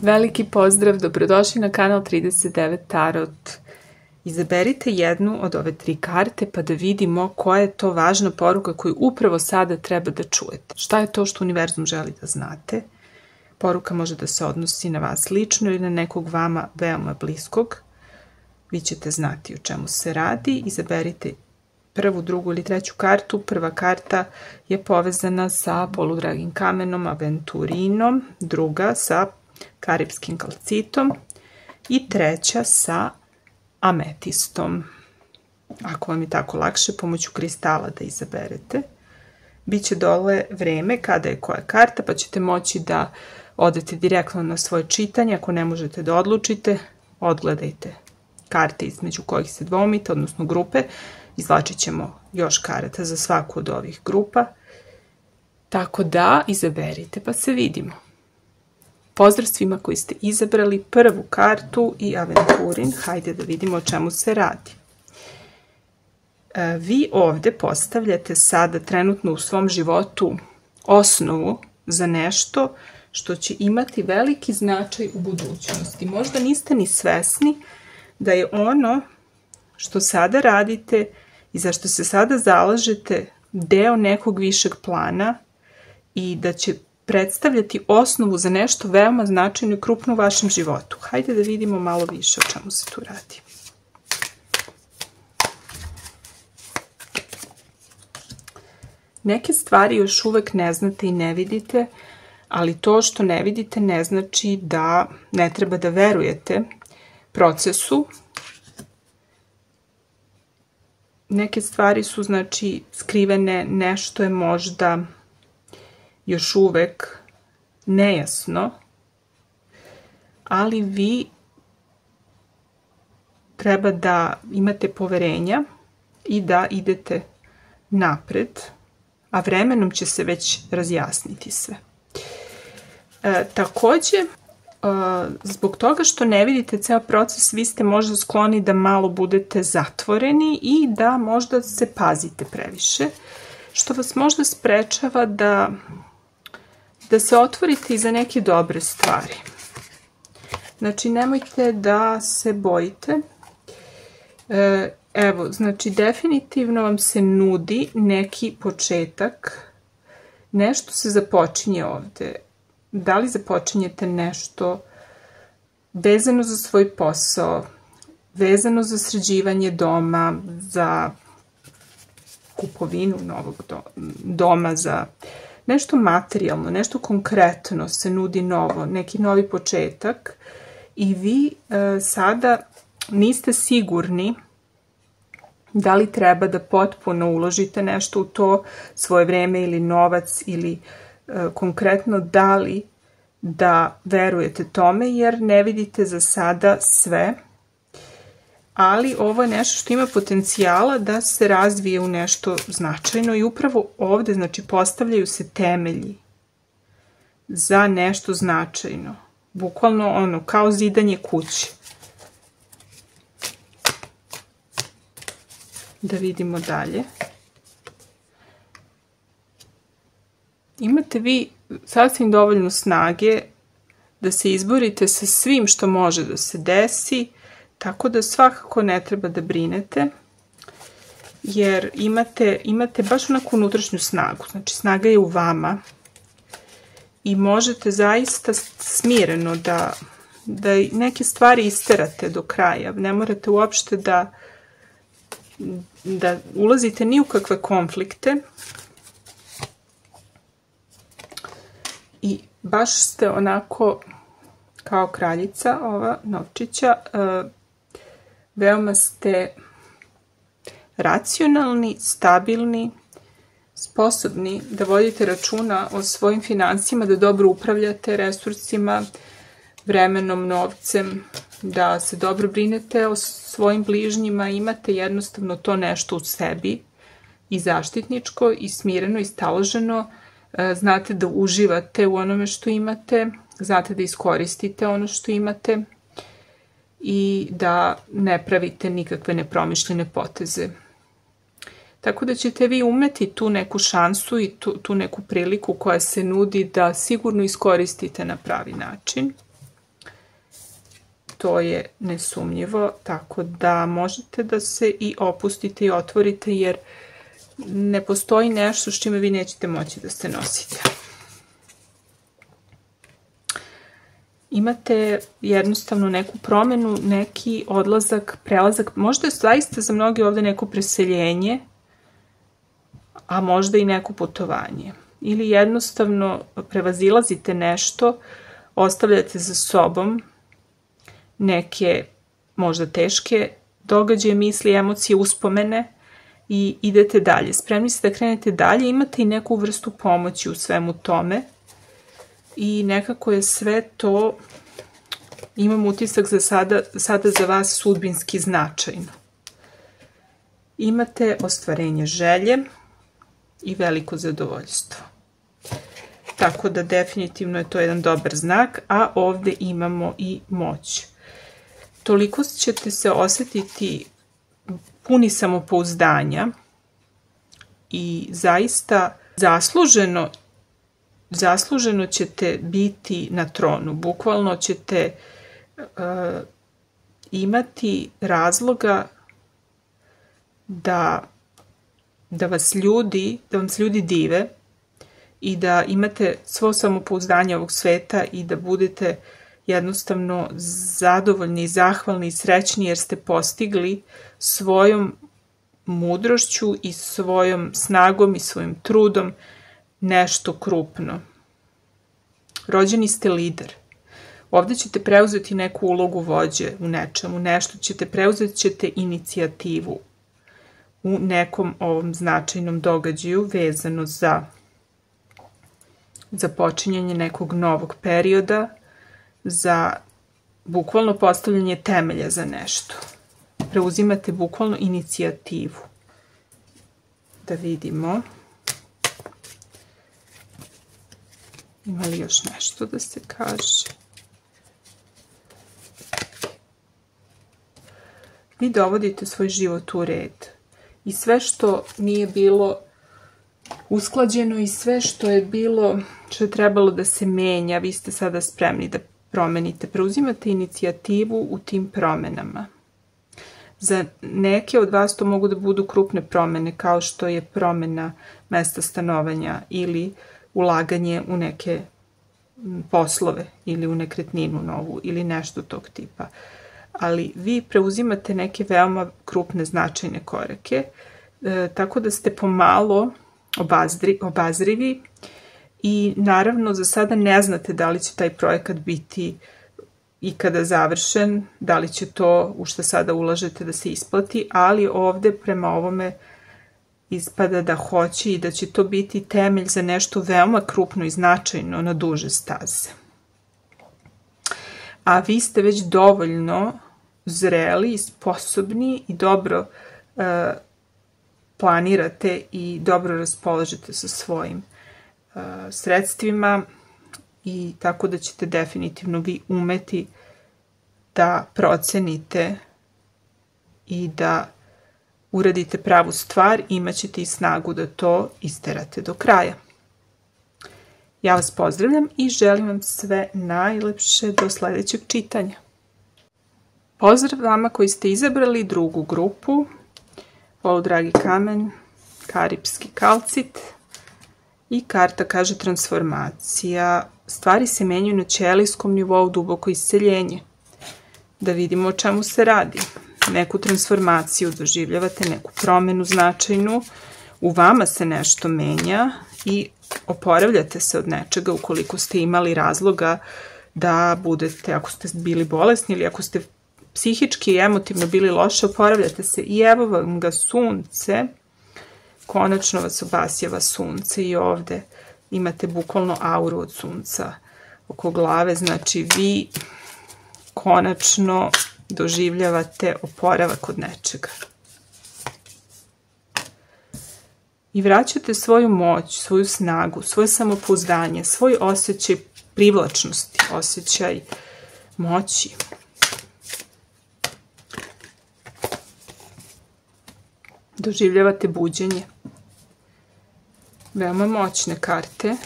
Veliki pozdrav, dobrodošli na kanal 39 Tarot. Izaberite jednu od ove 3 karte pa da vidimo koja je to važna poruka koju upravo sada treba da čujete. Šta je to što univerzum želi da znate? Poruka može da se odnosi na vas lično ili na nekog vama veoma bliskog. Vi ćete znati o čemu se radi. Izaberite prvu, drugu ili treću kartu. Prva karta je povezana sa poludragim kamenom, aventurinom, druga sa karipskim kalcitom i treća sa ametistom. Ako vam je tako lakše, pomoću kristala da izaberete. Biće dole vreme kada je koja karta, pa ćete moći da odete direktno na svoje čitanje. Ako ne možete da odlučite, odgledajte karte između kojih se dvoumite, odnosno grupe. Izvlačit ćemo još karata za svaku od ovih grupa. Tako da izaberite pa se vidimo. Pozdrav svima koji ste izabrali prvu kartu i aventurin. Hajde da vidimo o čemu se radi. Vi ovde postavljate sada trenutno u svom životu osnovu za nešto što će imati veliki značaj u budućnosti. Možda niste ni svesni da je ono što sada radite i za što se sada zalažete deo nekog višeg plana i da će predstavljati osnovu za nešto veoma značajno i krupno u vašem životu. Hajde da vidimo malo više o čemu se tu radi. Neke stvari još uvek ne znate i ne vidite, ali to što ne vidite ne znači da ne treba da verujete procesu. Neke stvari su, znači, skrivene, nešto je možda još uvek nejasno, ali vi treba da imate poverenja i da idete napred, a vremenom će se već razjasniti sve. Takođe, zbog toga što ne vidite ceo proces, vi ste možda skloni da malo budete zatvoreni i da možda se pazite previše, što vas možda sprečava da se otvorite i za neke dobre stvari. Znači, nemojte da se bojite. Evo, znači, definitivno vam se nudi neki početak. Nešto se započinje ovde. Da li započinjete nešto vezano za svoj posao, vezano za sređivanje doma, za kupovinu novog doma, za nešto materijalno, nešto konkretno se nudi novo, neki novi početak i vi sada niste sigurni da li treba da potpuno uložite nešto u to, svoje vreme ili novac ili konkretno da li da verujete tome jer ne vidite za sada sve, ali ovo je nešto što ima potencijala da se razvije u nešto značajno i upravo ovde, znači, postavljaju se temelji za nešto značajno. Bukvalno ono, kao zidanje kuće. Da vidimo dalje. Imate vi sasvim dovoljno snage da se izborite sa svim što može da se desi, tako da svakako ne treba da brinete, jer imate baš onako unutrašnju snagu. Znači, snaga je u vama i možete zaista smireno da neke stvari isterate do kraja. Ne morate uopšte da ulazite ni u kakve konflikte i baš ste onako kao kraljica ova novčića, veoma ste racionalni, stabilni, sposobni da vodite računa o svojim finansijama, da dobro upravljate resursima, vremenom, novcem, da se dobro brinete o svojim bližnjima, imate jednostavno to nešto u sebi i zaštitničko i smireno i staloženo, znate da uživate u onome što imate, znate da iskoristite ono što imate i da ne pravite nikakve nepromišljene poteze. Tako da ćete vi umeti tu neku šansu i tu neku priliku koja se nudi da sigurno iskoristite na pravi način. to je nesumnjivo, tako da možete da se i opustite i otvorite, jer ne postoji nešto s čime vi nećete moći da se nosite. Imate jednostavno neku promenu, neki odlazak, prelazak, možda je zaista za mnogi ovde neko preseljenje, a možda i neko putovanje. Ili jednostavno prevazilazite nešto, ostavljate za sobom neke možda teške događaje, misli, emocije, uspomene i idete dalje. Spremni ste da krenete dalje, imate i neku vrstu pomoći u svemu tome i nekako je sve to, imam utisak za sada za vas sudbinski značajno. Imate ostvarenje želje i veliko zadovoljstvo. Tako da definitivno je to jedan dobar znak, a ovde imamo i moć. Toliko ćete se osjetiti puni samopouzdanja i zaista zasluženo ćete biti na tronu. Bukvalno ćete imati razloga da vam se ljudi dive i da imate svo samopouzdanje ovog sveta i da budete jednostavno zadovoljni i zahvalni i srećni jer ste postigli svojom mudrošću i svojom snagom i svojim trudom nešto krupno. Rođeni ste lider. Ovde ćete preuzeti neku ulogu vođe u nečemu, nešto ćete, preuzeti ćete inicijativu u nekom ovom značajnom događaju vezano za počinjanje nekog novog perioda, za bukvalno postavljanje temelja za nešto. Preuzimate bukvalno inicijativu. Da vidimo. Ima li još nešto da se kaže? Vi dovodite svoj život u red. I sve što nije bilo usklađeno i sve što je trebalo da se menja, vi ste sada spremni da promenite. Preuzimate inicijativu u tim promenama. Za neke od vas to mogu da budu krupne promene, kao što je promena mesta stanovanja ili ulaganje u neke poslove ili u nekretninu novu ili nešto tog tipa. Ali vi preuzimate neke veoma krupne značajne korake, tako da ste pomalo obazrivi i naravno za sada ne znate da li će taj projekat biti ikada završen, da li će to u što sada ulažete da se isplati, ali ovde prema ovome ispada da hoće i da će to biti temelj za nešto veoma krupno i značajno na duže staze. A vi ste već dovoljno zreli i sposobni i dobro planirate i dobro raspolažete sa svojim sredstvima i tako da ćete definitivno vi umeti da procenite i da uradite pravu stvar, imat ćete i snagu da to isterate do kraja. Ja vas pozdravljam i želim vam sve najlepše do sledećeg čitanja. Pozdrav vama koji ste izabrali drugu grupu, poludragi kamen, karipski kalcit i karta kaže transformacija. Stvari se menjaju na ćelijskom nivou, duboko isceljenje. Da vidimo o čemu se radi. Neku transformaciju doživljavate, neku promenu značajnu, u vama se nešto menja i oporavljate se od nečega ukoliko ste imali razloga da budete, ako ste bili bolesni ili ako ste psihički i emotivno bili loše, oporavljate se i evo vam ga sunce, konačno vas obasjava sunce i ovde imate bukvalno auru od sunca oko glave, znači vi konačno doživljavate oporavak od nečega. I vraćate svoju moć, svoju snagu, svoje samopouzdanje, svoj osjećaj privlačnosti, osjećaj moći. Doživljavate buđenje. Veoma moćne karte.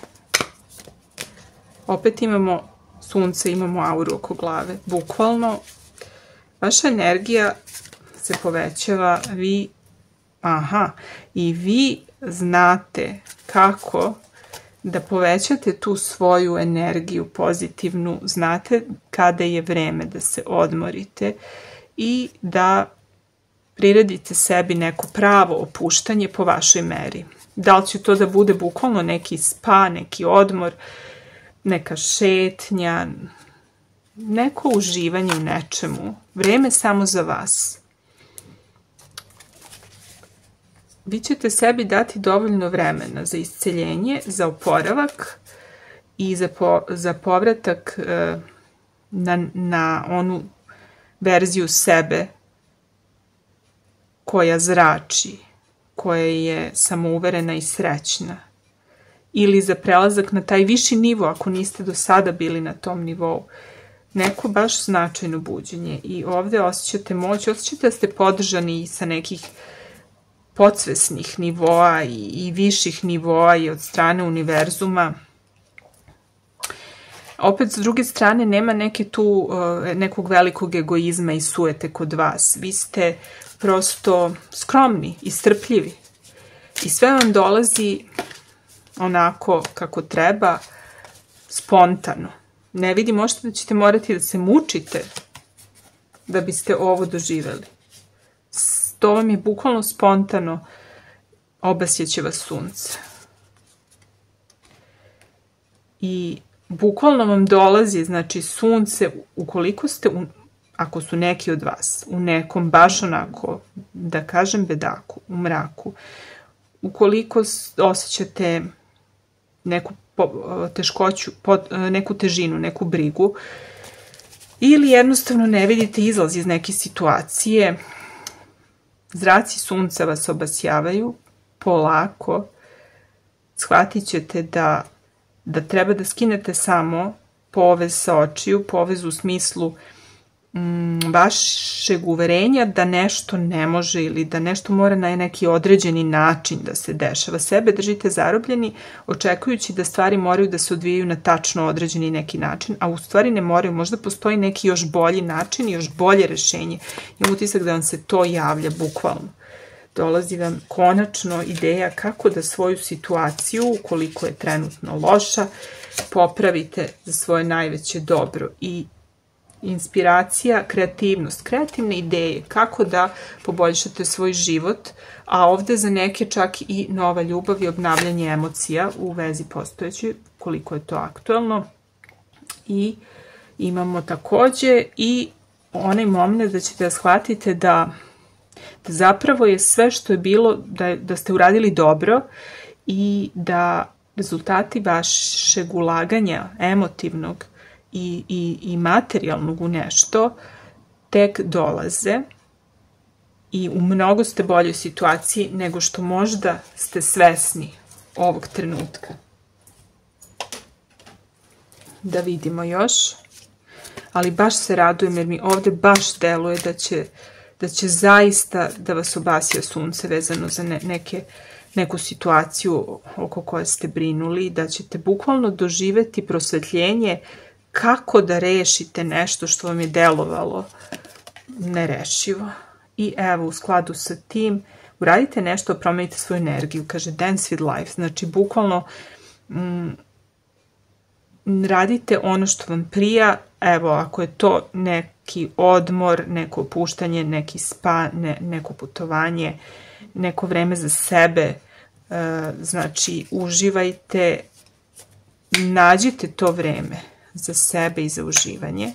Opet imamo sunce, imamo auru oko glave. Bukvalno Vaša energija se povećava, i vi znate kako da povećate tu svoju energiju pozitivnu, znate kada je vreme da se odmorite i da priredite sebi neko pravo opuštanje po vašoj meri. Da li će to da bude bukvalno neki spa, neki odmor, neka šetnja, neko uživanje u nečemu, vreme samo za vas. Vi ćete sebi dati dovoljno vremena za isceljenje, za oporavak i za povratak na onu verziju sebe koja zrači, koja je samouverena i srećna. Ili za prelazak na taj viši nivo, ako niste do sada bili na tom nivou. Neko baš značajno buđenje. I ovde osjećate moć, osjećate da ste podržani sa nekih podsvesnih nivoa i viših nivoa i od strane univerzuma. Opet, s druge strane, nema nekog velikog egoizma i sujete kod vas. Vi ste prosto skromni i strpljivi. I sve vam dolazi onako kako treba, spontano. Ne vidim možda da ćete morati da se mučite da biste ovo doživeli. To vam je bukvalno spontano, obasjeće vas sunce. I bukvalno vam dolazi, znači sunce, ukoliko ste, ako su neki od vas, u nekom baš onako, da kažem bedaku, u mraku, ukoliko osjećate neku teškoću, neku težinu, neku brigu, ili jednostavno ne vidite izlaz iz neke situacije, zraci sunca vas obasjavaju, polako shvatit ćete da treba da skinete samo povez sa očiju, povez u smislu vašeg uverenja da nešto ne može ili da nešto mora na neki određeni način da se dešava. Sebe držite zarobljeni, očekujući da stvari moraju da se odvijaju na tačno određeni neki način, a u stvari ne moraju. Možda postoji neki još bolji način i još bolje rešenje. Imam utisak da vam se to javlja bukvalno. Dolazi vam konačno ideja kako da svoju situaciju, ukoliko je trenutno loša, popravite za svoje najveće dobro. I inspiracija, kreativnost, kreativne ideje, kako da poboljšate svoj život, a ovde za neke čak i nova ljubav i obnavljanje emocija u vezi postojećoj, koliko je to aktuelno. I imamo takođe i onaj moment da ćete da shvatite da zapravo je sve što je bilo, da ste uradili dobro i da rezultati vašeg ulaganja emotivnog i materijalnog u nešto tek dolaze i u mnogo ste boljoj situaciji nego što možda ste svesni ovog trenutka. Da vidimo još, ali baš se radujem jer mi ovde baš deluje da će zaista da vas obasja sunce vezano za neku situaciju oko koje ste brinuli, da ćete bukvalno doživeti prosvetljenje kako da rešite nešto što vam je delovalo nerešivo. I evo, u skladu sa tim, uradite nešto, promenite svoju energiju, kaže Dance with Life. Znači, bukvalno radite ono što vam prija. Evo, ako je to neki odmor, neko opuštanje, neki spa, neko putovanje, neko vreme za sebe, znači, uživajte, nađite to vreme za sebe i za uživanje.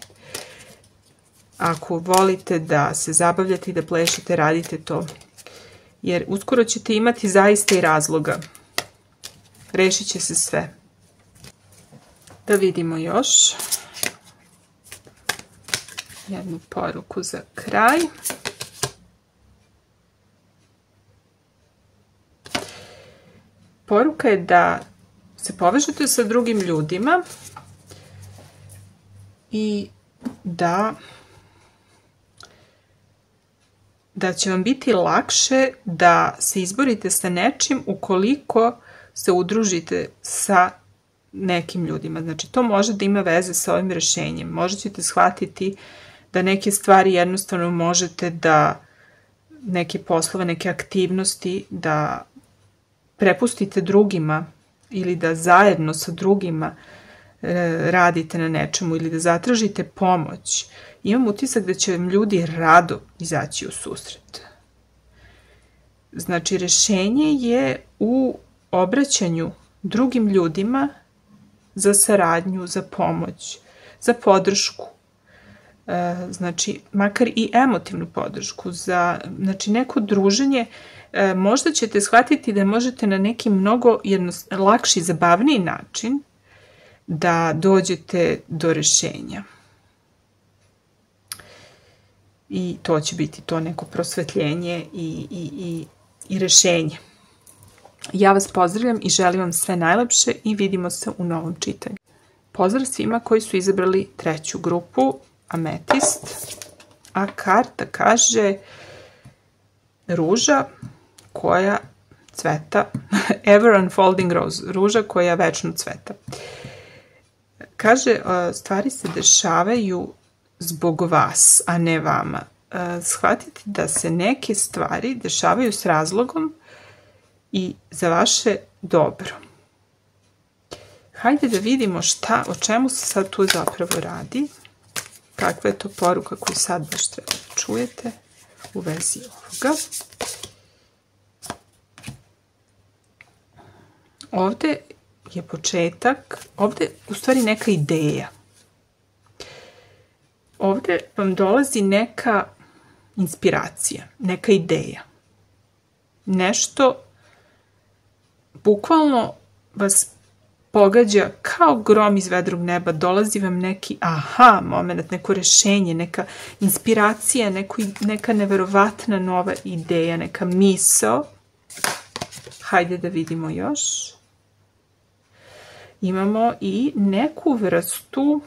Ako volite da se zabavljate i da plešete, radite to. Jer uskoro ćete imati zaista i razloga. Rešit će se sve. Da vidimo još jednu poruku za kraj. Poruka je da se povežete sa drugim ljudima i da će vam biti lakše da se izborite sa nečim ukoliko se udružite sa nekim ljudima. Znači, to može da ima veze sa ovim rešenjem. Možda ćete shvatiti da neke stvari jednostavno možete da, neke poslove, neke aktivnosti da prepustite drugima ili da zajedno sa drugima radite na nečemu ili da zatražite pomoć. Imam utisak da će vam ljudi rado izaći u susret. Znači, rešenje je u obraćanju drugim ljudima za saradnju, za pomoć, za podršku. Znači, makar i emotivnu podršku, za neko druženje. Možda ćete shvatiti da možete na neki mnogo lakši, zabavniji način da dođete do rešenja. I to će biti to neko prosvetljenje i rešenje. Ja vas pozdravljam i želim vam sve najlepše i vidimo se u novom čitanju. Pozdrav svima koji su izabrali treću grupu, Ametist, a karta kaže ruža koja cveta, ever unfolding rose, ruža koja večno cveta. Kaže, stvari se dešavaju zbog vas, a ne vama. Shvatite da se neke stvari dešavaju s razlogom i za vaše dobro. Hajde da vidimo o čemu se sad tu zapravo radi. Kakva je to poruka koju sad baš treba da čujete u vezi ovoga. Ovde je početak, ovde u stvari neka ideja. Ovde vam dolazi neka inspiracija, neka ideja. Nešto bukvalno vas pogađa kao grom iz vedrog neba, dolazi vam neki aha moment, neko rešenje, neka inspiracija, neka neverovatna nova ideja, neka misao. Hajde da vidimo još. Imamo i neku vrstu,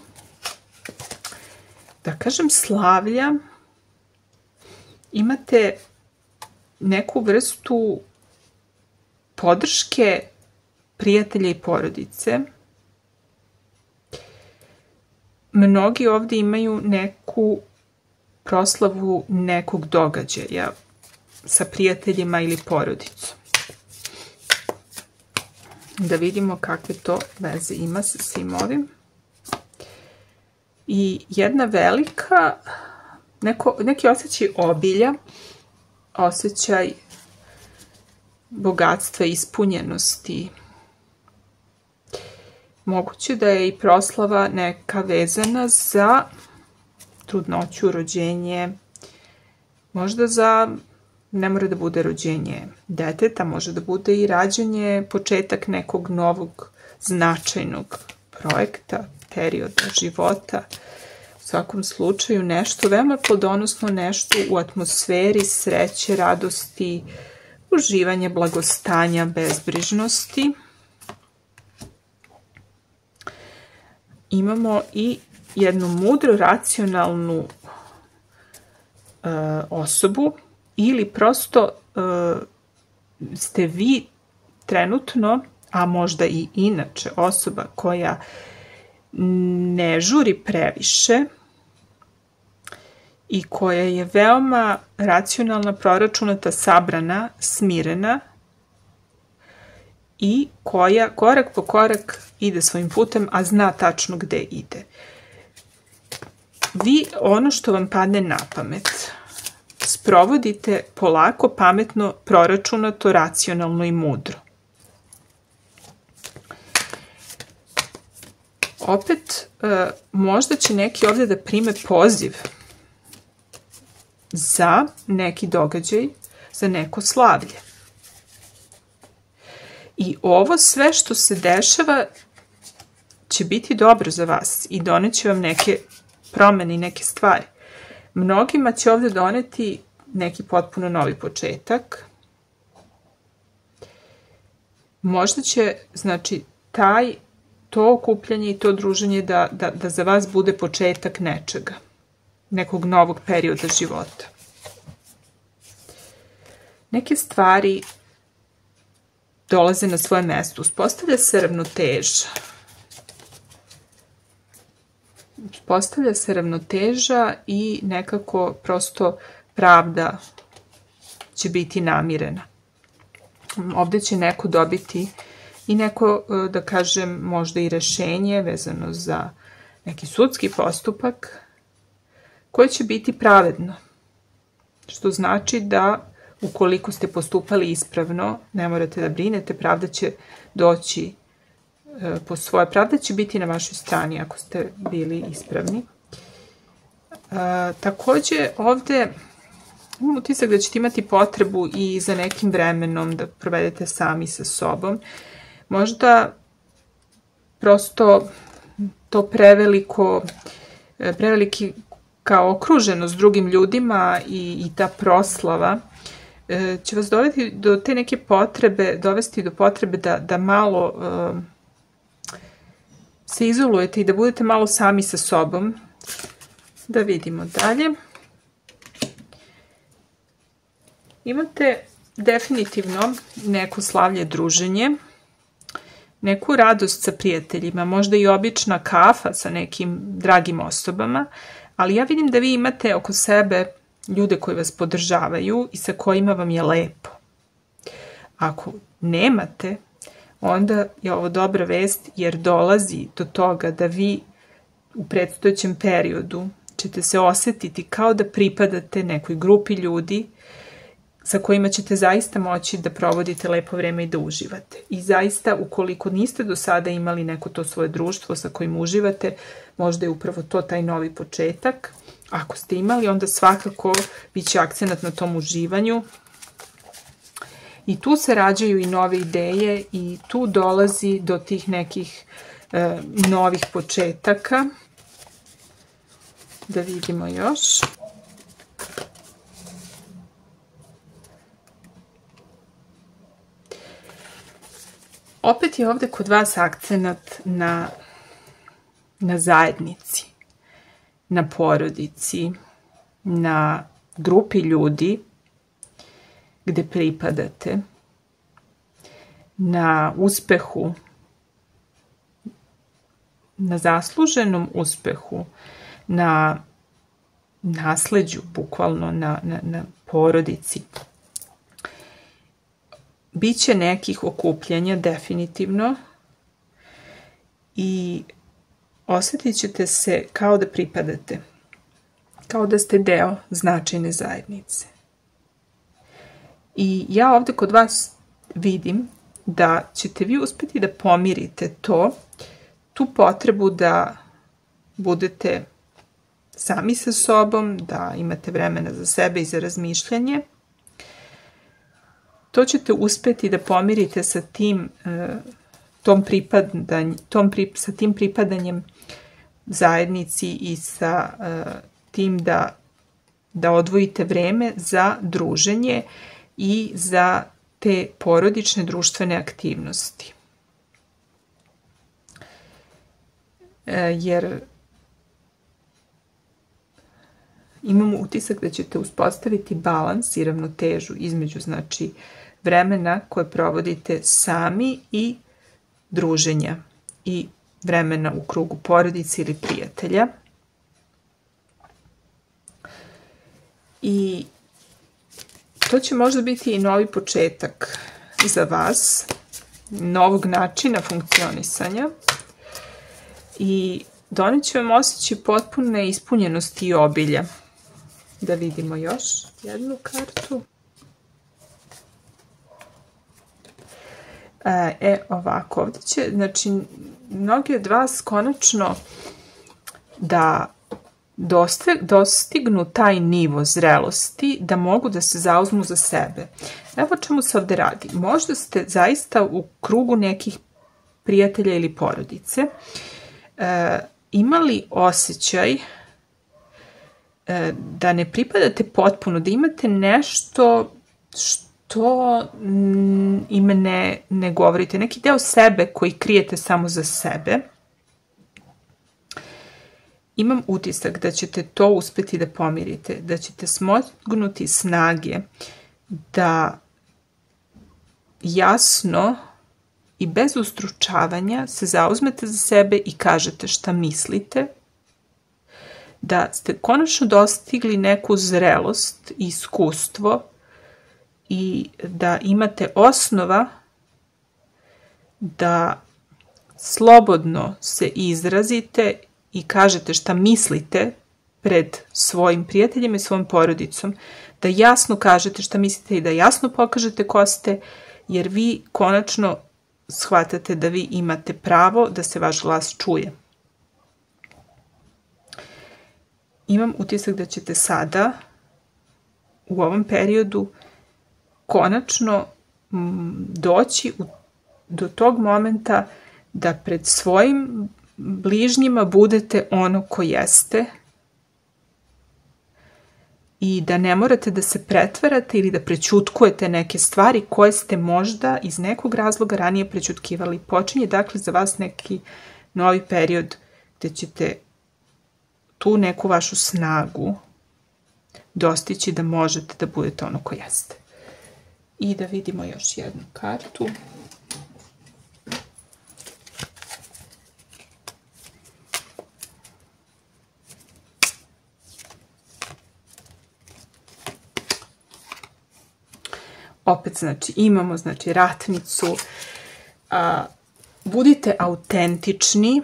da kažem, slavlja. Imate neku vrstu podrške prijatelja i porodice. Mnogi ovdje imaju neku proslavu nekog događaja sa prijateljima ili porodicom. Da vidimo kakve to veze ima sa svim ovim. I jedna velika, neki osjećaj obilja, osjećaj bogatstva, ispunjenosti. Moguće da je i proslava neka vezana za trudnoću, rođenje, možda ne mora da bude rođenje deteta, može da bude i rađanje, početak nekog novog značajnog projekta, perioda života. U svakom slučaju nešto veoma plodonosno, nešto u atmosferi sreće, radosti, uživanja, blagostanja, bezbrižnosti. Imamo i jednu mudro, racionalnu osobu ili prosto ste vi trenutno, a možda i inače, osoba koja ne žuri previše i koja je veoma racionalna, proračunata, sabrana, smirena i koja korak po korak ide svojim putem, a zna tačno gde ide. Vi ono što vam padne na pamet sprovodite polako, pametno, proračunato, racionalno i mudro. Opet, možda će neki ovdje da prime poziv za neki događaj, za neko slavlje. I ovo sve što se dešava će biti dobro za vas i doneće vam neke promene i neke stvari. Mnogima će ovdje doneti neki potpuno novi početak. Možda će, znači, to okupljanje i to druženje da za vas bude početak nečega, nekog novog perioda života. Neke stvari dolaze na svoje mesto, uspostavlja se ravnoteža. postavlja se ravnoteža i nekako prosto pravda će biti namirena. Ovdje će neko dobiti i neko, da kažem, možda i rešenje vezano za neki sudski postupak koje će biti pravedno. Što znači da ukoliko ste postupali ispravno, ne morate da brinete, pravda će doći po svoje. Pravda će biti na vašoj strani ako ste bili ispravni. Također ovdje imam utisak da ćete imati potrebu i za nekim vremenom da provedete sami sa sobom. Možda prosto to preveliki kao okruženo s drugim ljudima i ta proslava će vas dovesti do te neke potrebe, dovesti do potrebe da malo se izolujete i da budete malo sami sa sobom. Da vidimo dalje. Imate definitivno neko slavlje druženje, neku radost sa prijateljima, možda i obična kafa sa nekim dragim osobama, ali ja vidim da vi imate oko sebe ljude koji vas podržavaju i sa kojima vam je lepo. Ako nemate, onda je ovo dobra vest jer dolazi do toga da vi u predstojećem periodu ćete se osjetiti kao da pripadate nekoj grupi ljudi sa kojima ćete zaista moći da provodite lepo vreme i da uživate. I zaista, ukoliko niste do sada imali neko to svoje društvo sa kojim uživate, možda je upravo to taj novi početak. Ako ste imali, onda svakako bit će akcenat na tom uživanju. I tu se rađaju i nove ideje i tu dolazi do tih nekih novih početaka. Da vidimo još. Opet je ovdje kod vas akcenat na zajednici, na porodici, na grupi ljudi gde pripadate, na uspehu, na zasluženom uspehu, na nasleđu, bukvalno na porodici. Biće nekih okupljanja definitivno i osjetit ćete se kao da pripadate, kao da ste deo značajne zajednice. I ja ovdje kod vas vidim da ćete vi uspjeti da pomirite tu potrebu da budete sami sa sobom, da imate vremena za sebe i za razmišljanje. To ćete uspjeti da pomirite sa tim pripadanjem zajednici i sa tim da odvojite vreme za druženje i za te porodične društvene aktivnosti. Jer imamo utisak da ćete uspostaviti balans i ravnotežu između, znači, vremena koje provodite sami i druženja i vremena u krugu porodice ili prijatelja. I to će možda biti i novi početak za vas, novog načina funkcionisanja i doneće vam osjećaj potpune ispunjenosti i obilja. Da vidimo još jednu kartu. Ovako, ovdje će, znači, mnogi od vas konačno da dostignu taj nivo zrelosti da mogu da se zauzmu za sebe. Evo o čemu se ovdje radi. Možda ste zaista u krugu nekih prijatelja ili porodice imali osjećaj da ne pripadate potpuno, da imate nešto što im ne govorite, neki deo sebe koji krijete samo za sebe. Imam utisak da ćete to uspjeti da pomirite, da ćete smognuti snage da jasno i bez ustručavanja se zauzmete za sebe i kažete šta mislite da ste konačno dostigli neku zrelost i iskustvo i da imate osnova da slobodno se izrazite i kažete šta mislite pred svojim prijateljima i svojom porodicom, da jasno kažete šta mislite i da jasno pokažete ko ste, jer vi konačno shvatate da vi imate pravo da se vaš glas čuje. Imam utisak da ćete sada u ovom periodu konačno doći do tog momenta da pred svojim bližnjima budete ono ko jeste i da ne morate da se pretvarate ili da prećutkujete neke stvari koje ste možda iz nekog razloga ranije prećutkivali. Počinje dakle za vas neki novi period gde ćete tu neku vašu snagu dostići da možete da budete ono ko jeste. I da vidimo još jednu kartu. Opet, znači, imamo ratnicu. Budite autentični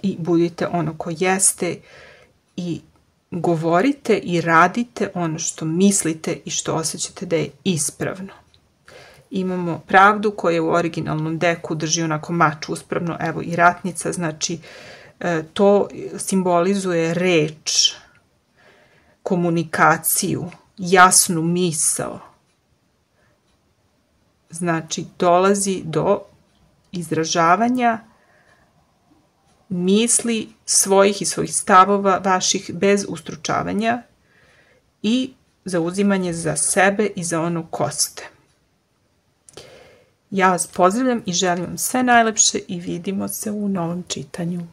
i budite ono ko jeste i govorite i radite ono što mislite i što osjećate da je ispravno. Imamo pravdu koja je u originalnom deku drži onako mač uspravno, evo i ratnica, znači to simbolizuje reč, komunikaciju, jasnu misao. Znači, dolazi do izražavanja misli svojih i svojih stavova vaših bez ustručavanja i zauzimanje za sebe i za ono ko ste. Ja vas pozdravljam i želim vam sve najlepše i vidimo se u novom čitanju.